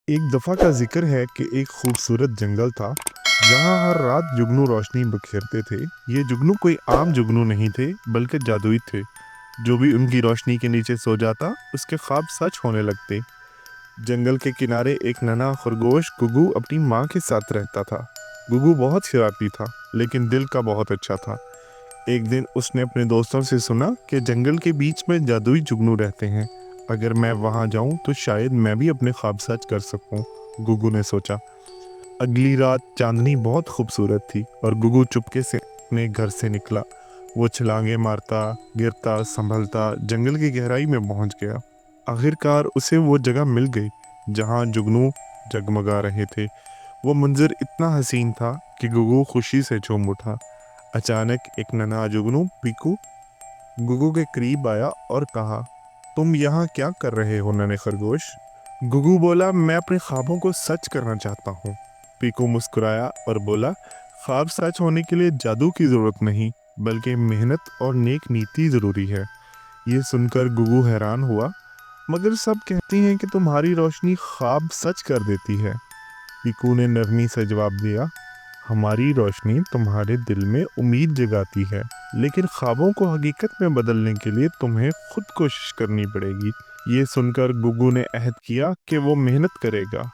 एक दफ़ा का ज़िक्र है कि एक खूबसूरत जंगल था जहाँ हर रात जुगनू रोशनी बिखेरते थे। ये जुगनू कोई आम जुगनू नहीं थे बल्कि जादुई थे। जो भी उनकी रोशनी के नीचे सो जाता उसके ख्वाब सच होने लगते। जंगल के किनारे एक नन्हा खरगोश गुगू अपनी माँ के साथ रहता था। गुगू बहुत शरारती था लेकिन दिल का बहुत अच्छा था। एक दिन उसने अपने दोस्तों से सुना कि जंगल के बीच में जादुई जुगनू रहते हैं। अगर मैं वहां जाऊं तो शायद मैं भी अपने ख्वाब सच कर सकूं, गुगू ने सोचा। अगली रात चांदनी बहुत खूबसूरत थी और गुगू चुपके से अपने घर से निकला। वो छलांगे मारता, गिरता, संभलता जंगल की गहराई में पहुंच गया। आखिरकार उसे वो जगह मिल गई जहां जुगनू जगमगा रहे थे। वो मंजर इतना हसीन था कि गुगू खुशी से झूम उठा। अचानक एक नन्हा जुगनू पीकू गुगू के करीब आया और कहा, तुम यहाँ क्या कर रहे हो नन्हे खरगोश? गुगू बोला, मैं अपने ख्वाबों को सच करना चाहता हूँ। पीकू मुस्कुराया और बोला, ख्वाब सच होने के लिए जादू की जरूरत नहीं बल्कि मेहनत और नेक नीति जरूरी है। ये सुनकर गुगू हैरान हुआ, मगर सब कहती हैं कि तुम्हारी रोशनी ख्वाब सच कर देती है। पीकू ने नरमी से जवाब दिया, हमारी रोशनी तुम्हारे दिल में उम्मीद जगाती है, लेकिन ख्वाबों को हकीकत में बदलने के लिए तुम्हें खुद कोशिश करनी पड़ेगी। ये सुनकर गुगू ने अहद किया कि वो मेहनत करेगा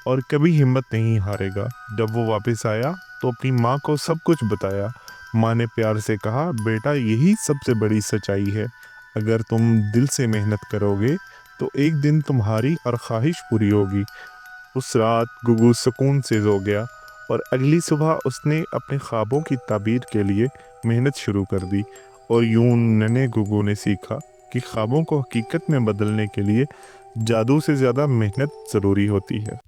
और कभी हिम्मत नहीं हारेगा। जब वो वापस आया तो अपनी माँ को सब कुछ बताया। माँ ने प्यार से कहा, बेटा यही सबसे बड़ी सच्चाई है। अगर तुम दिल से मेहनत करोगे तो एक दिन तुम्हारी हर ख्वाहिश पूरी होगी। उस रात गुगू सुकून से सो गया और अगली सुबह उसने अपने ख्वाबों की ताबीर के लिए मेहनत शुरू कर दी। और यूं नन्हे गुगू ने सीखा कि ख्वाबों को हकीकत में बदलने के लिए जादू से ज़्यादा मेहनत ज़रूरी होती है।